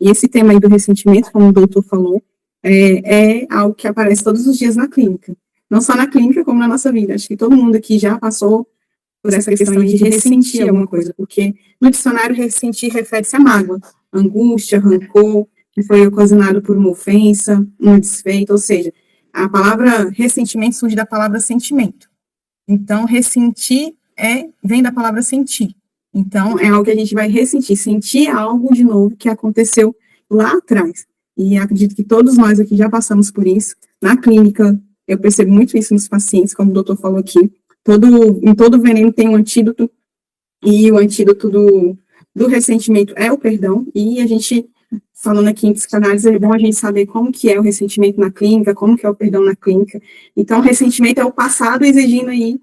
E esse tema aí do ressentimento, como o doutor falou, é algo que aparece todos os dias na clínica. Não só na clínica, como na nossa vida. Acho que todo mundo aqui já passou por essa questão de ressentir alguma coisa, porque no dicionário ressentir refere-se à mágoa, angústia, rancor, que foi ocasionado por uma ofensa, um desfeito, ou seja, a palavra ressentimento surge da palavra sentimento. Então, ressentir vem da palavra sentir. Então, é algo que a gente vai ressentir, sentir algo de novo que aconteceu lá atrás. E acredito que todos nós aqui já passamos por isso. Na clínica, eu percebo muito isso nos pacientes, como o doutor falou aqui. Em todo veneno tem um antídoto, e o antídoto do ressentimento é o perdão. E a gente, falando aqui em psicanálise, é bom a gente saber como que é o ressentimento na clínica, como que é o perdão na clínica. Então, o ressentimento é o passado exigindo aí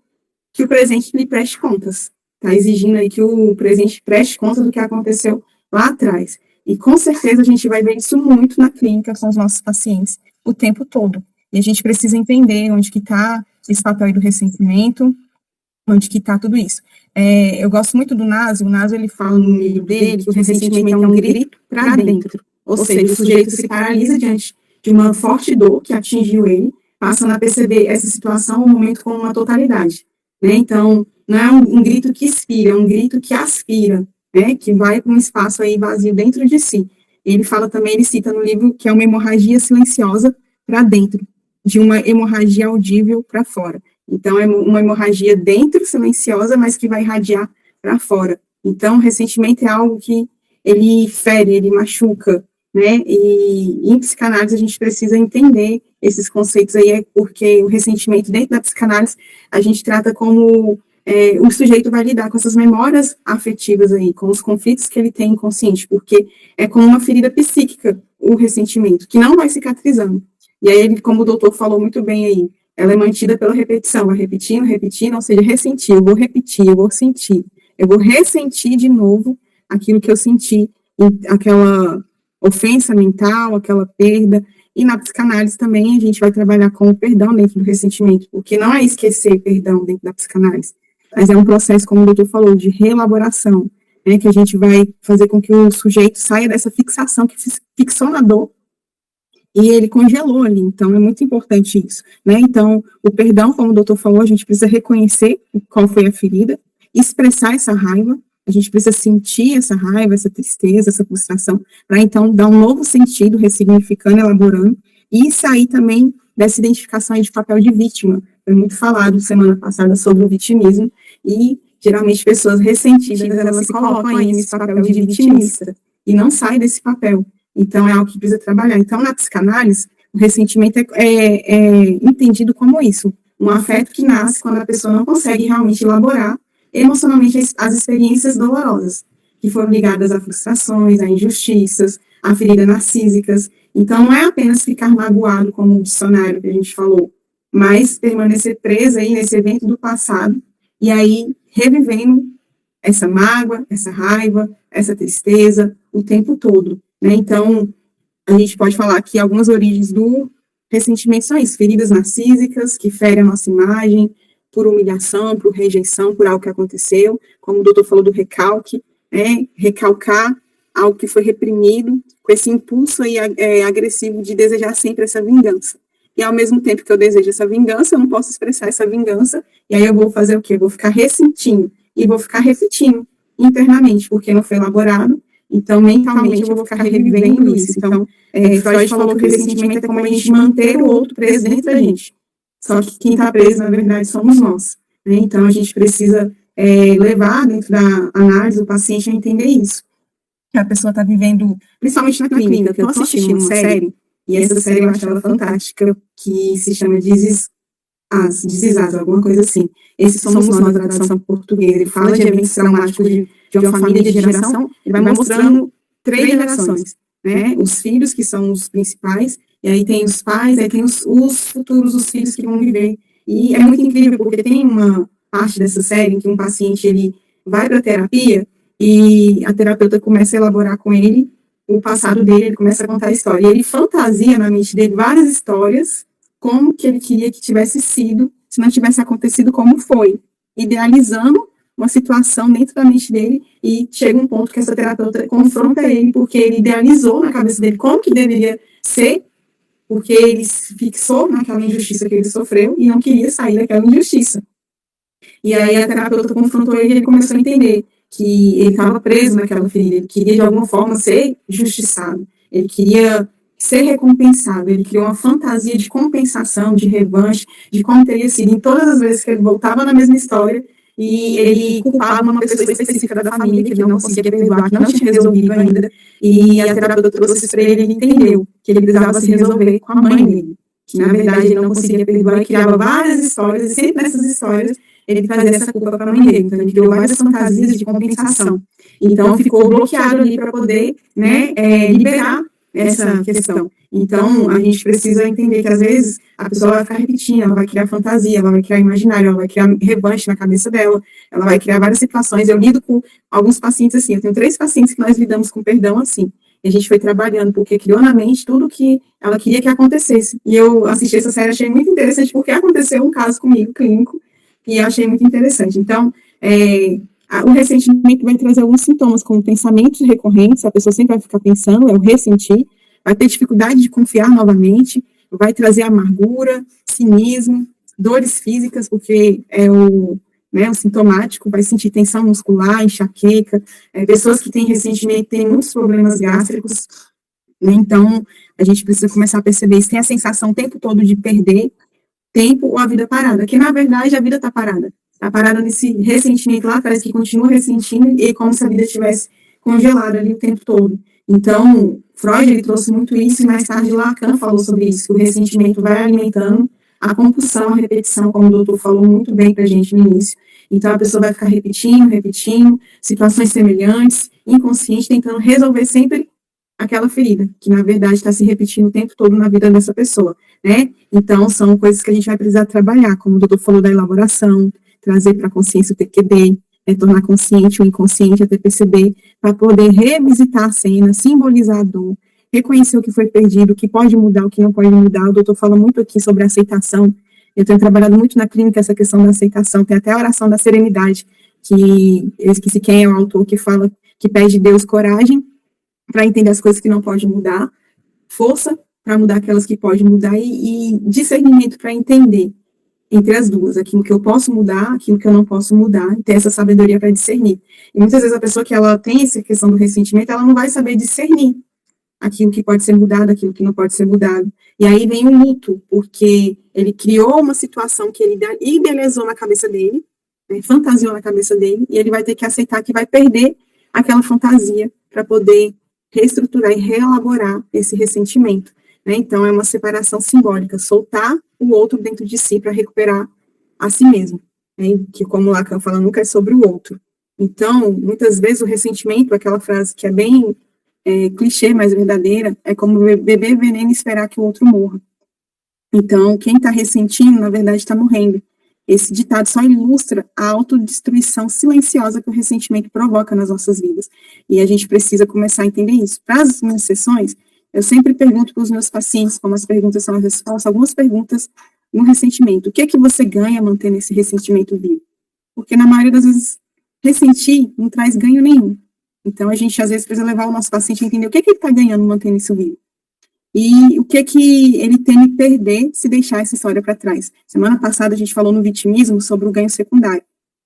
que o presente lhe preste contas. Está exigindo aí que o presente preste contas do que aconteceu lá atrás. E com certeza a gente vai ver isso muito na clínica com os nossos pacientes o tempo todo. E a gente precisa entender onde que está esse papel aí do ressentimento, onde que está tudo isso. Eu gosto muito do Naso. O Naso, ele fala no livro dele que o ressentimento é um grito para dentro. Ou seja, o sujeito se paralisa diante de uma forte dor que atingiu ele, passando a perceber essa situação, o momento como uma totalidade. Né? Então, não é um grito que expira, é um grito que aspira, né? Que vai para um espaço aí vazio dentro de si. Ele fala também, ele cita no livro que é uma hemorragia silenciosa para dentro, de uma hemorragia audível para fora. Então, é uma hemorragia dentro, silenciosa, mas que vai irradiar para fora. Então, o ressentimento é algo que ele fere, ele machuca, né? E em psicanálise a gente precisa entender esses conceitos aí, porque o ressentimento dentro da psicanálise a gente trata como o sujeito vai lidar com essas memórias afetivas aí, com os conflitos que ele tem inconsciente, porque é como uma ferida psíquica o ressentimento, que não vai cicatrizando. E aí, ele, como o doutor falou muito bem aí, ela é mantida pela repetição, vai repetindo, ou seja, ressentir, eu vou repetir, eu vou sentir, eu vou ressentir de novo aquilo que eu senti, aquela ofensa mental, aquela perda. E na psicanálise também a gente vai trabalhar com o perdão dentro do ressentimento, porque não é esquecer perdão dentro da psicanálise, mas é um processo, como o doutor falou, de reelaboração, né, que a gente vai fazer com que o sujeito saia dessa fixação que fixou na dor e ele congelou ali. Então, é muito importante isso, né? Então, o perdão, como o doutor falou, a gente precisa reconhecer qual foi a ferida, expressar essa raiva, a gente precisa sentir essa raiva, essa tristeza, essa frustração, para então dar um novo sentido, ressignificando, elaborando, e sair também dessa identificação aí de papel de vítima. Foi muito falado semana passada sobre o vitimismo, e geralmente pessoas ressentidas, elas se colocam aí nesse papel de vitimista, e não saem desse papel. Então, é algo que precisa trabalhar. Então, na psicanálise, o ressentimento é entendido como isso, um afeto que nasce quando a pessoa não consegue realmente elaborar emocionalmente as experiências dolorosas, que foram ligadas a frustrações, a injustiças, a feridas narcísicas. Então, não é apenas ficar magoado, como o dicionário que a gente falou, mas permanecer presa aí nesse evento do passado, e aí revivendo essa mágoa, essa raiva, essa tristeza, o tempo todo, né? Então, a gente pode falar que algumas origens do ressentimento são isso, feridas narcísicas, que ferem a nossa imagem, por humilhação, por rejeição, por algo que aconteceu, como o doutor falou do recalque, né? Recalcar algo que foi reprimido, com esse impulso aí, agressivo de desejar sempre essa vingança. E ao mesmo tempo que eu desejo essa vingança, eu não posso expressar essa vingança, e aí eu vou fazer o quê? Eu vou ficar ressentindo, e vou ficar repetindo internamente, porque não foi elaborado, então mentalmente eu vou ficar revivendo isso. Então, Freud falou que o ressentimento é como a gente manter o outro preso dentro da gente. Só que quem está preso, na verdade, somos nós, né? Então, a gente precisa levar dentro da análise o paciente a entender isso. Que a pessoa está vivendo, principalmente na clínica, que eu estou assistindo uma série, e essa série eu acho ela fantástica, que se chama This Is Us, alguma coisa assim. Esses somos nós, na tradução portuguesa. Ele fala de eventos traumáticos de uma família de geração, ele vai mostrando 3 gerações, né? Os filhos, que são os principais, e aí tem os pais, aí tem os futuros, os filhos que vão viver. E é muito incrível, porque tem uma parte dessa série em que um paciente, ele vai para a terapia, e a terapeuta começa a elaborar com ele o passado dele, ele começa a contar a história. E ele fantasia na mente dele várias histórias, como que ele queria que tivesse sido, se não tivesse acontecido como foi, idealizando uma situação dentro da mente dele e chega um ponto que essa terapeuta confronta ele porque ele idealizou na cabeça dele como que deveria ser, porque ele se fixou naquela injustiça que ele sofreu e não queria sair daquela injustiça. E aí a terapeuta confrontou ele e ele começou a entender que ele estava preso naquela ferida, ele queria de alguma forma ser justiçado, ele queria ser recompensado, ele criou uma fantasia de compensação, de revanche, de como teria sido em todas as vezes que ele voltava na mesma história e ele culpava uma pessoa específica da família que ele não conseguia perdoar, que não tinha resolvido ainda, e a terapeuta trouxe isso para ele, ele entendeu que ele precisava se resolver com a mãe dele, que na verdade ele não conseguia perdoar e criava várias histórias, e sempre nessas histórias ele trazia essa culpa para a mãe dele, então ele criou várias fantasias de compensação, então ficou bloqueado ali para poder, né, liberar essa questão. Então, a gente precisa entender que, às vezes, a pessoa vai ficar repetindo, ela vai criar fantasia, ela vai criar imaginário, ela vai criar revanche na cabeça dela, ela vai criar várias situações. Eu lido com alguns pacientes assim, eu tenho 3 pacientes que nós lidamos com perdão assim, e a gente foi trabalhando, porque criou na mente tudo que ela queria que acontecesse. E eu assisti essa série, achei muito interessante, porque aconteceu um caso comigo, clínico, e eu achei muito interessante. Então, o ressentimento vai trazer alguns sintomas, como pensamentos recorrentes, a pessoa sempre vai ficar pensando, é o ressentir, vai ter dificuldade de confiar novamente, vai trazer amargura, cinismo, dores físicas, porque é o sintomático, vai sentir tensão muscular, enxaqueca, pessoas que têm ressentimento têm muitos problemas gástricos, né? Então, a gente precisa começar a perceber se tem a sensação o tempo todo de perder tempo ou a vida parada, que na verdade a vida está parada nesse ressentimento lá, parece que continua ressentindo e como se a vida estivesse congelada ali o tempo todo. Então, Freud, ele trouxe muito isso, e mais tarde Lacan falou sobre isso, que o ressentimento vai alimentando a compulsão, a repetição, como o doutor falou muito bem pra gente no início. Então, a pessoa vai ficar repetindo, situações semelhantes, inconsciente, tentando resolver sempre aquela ferida, que na verdade está se repetindo o tempo todo na vida dessa pessoa, né? Então, são coisas que a gente vai precisar trabalhar, como o doutor falou da elaboração, trazer para a consciência o TQD, tornar consciente o inconsciente até perceber, para poder revisitar a cena, simbolizar a dor, reconhecer o que foi perdido, o que pode mudar, o que não pode mudar. O doutor fala muito aqui sobre aceitação. Eu tenho trabalhado muito na clínica essa questão da aceitação. Tem até a oração da serenidade, que eu esqueci quem é o autor, que fala, que pede a Deus coragem para entender as coisas que não podem mudar, força para mudar aquelas que podem mudar e discernimento para entender entre as duas, aquilo que eu posso mudar, aquilo que eu não posso mudar, e ter essa sabedoria para discernir. E muitas vezes a pessoa que ela tem essa questão do ressentimento, ela não vai saber discernir aquilo que pode ser mudado, aquilo que não pode ser mudado. E aí vem o luto, porque ele criou uma situação que ele idealizou na cabeça dele, né, fantasiou na cabeça dele, e ele vai ter que aceitar que vai perder aquela fantasia para poder reestruturar e reelaborar esse ressentimento. Né? Então, é uma separação simbólica, soltar o outro dentro de si para recuperar a si mesmo. Né? Que, como Lacan fala, nunca é sobre o outro. Então, muitas vezes o ressentimento, aquela frase que é bem clichê, mas verdadeira, é como beber veneno e esperar que o outro morra. Então, quem está ressentindo, na verdade, está morrendo. Esse ditado só ilustra a autodestruição silenciosa que o ressentimento provoca nas nossas vidas. E a gente precisa começar a entender isso. Para as minhas sessões, eu sempre pergunto para os meus pacientes, como as perguntas são as respostas, algumas perguntas no ressentimento. O que é que você ganha mantendo esse ressentimento vivo? Porque na maioria das vezes, ressentir não traz ganho nenhum. Então a gente às vezes precisa levar o nosso paciente a entender o que é que ele está ganhando mantendo isso vivo. E o que é que ele teme perder se deixar essa história para trás. Semana passada a gente falou no vitimismo sobre o ganho secundário.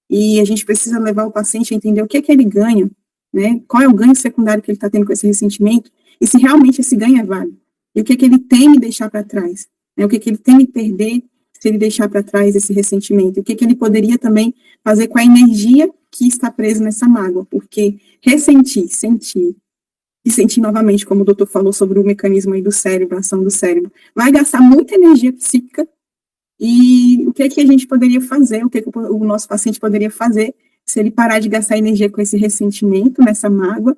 E a gente precisa levar o paciente a entender o que é que ele ganha, né? Qual é o ganho secundário que ele está tendo com esse ressentimento, e se realmente esse ganho é válido. E o que é que ele teme deixar para trás. Né? O que é que ele teme perder se ele deixar para trás esse ressentimento. O que é que ele poderia também fazer com a energia que está presa nessa mágoa. Porque ressentir, sentir, e sentir novamente, como o doutor falou sobre o mecanismo aí do cérebro, a ação do cérebro, vai gastar muita energia psíquica. E o que é que a gente poderia fazer, o que é que o nosso paciente poderia fazer se ele parar de gastar energia com esse ressentimento, nessa mágoa,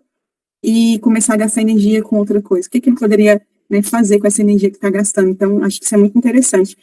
e começar a gastar energia com outra coisa? O que é que ele poderia, né, fazer com essa energia que está gastando? Então, acho que isso é muito interessante.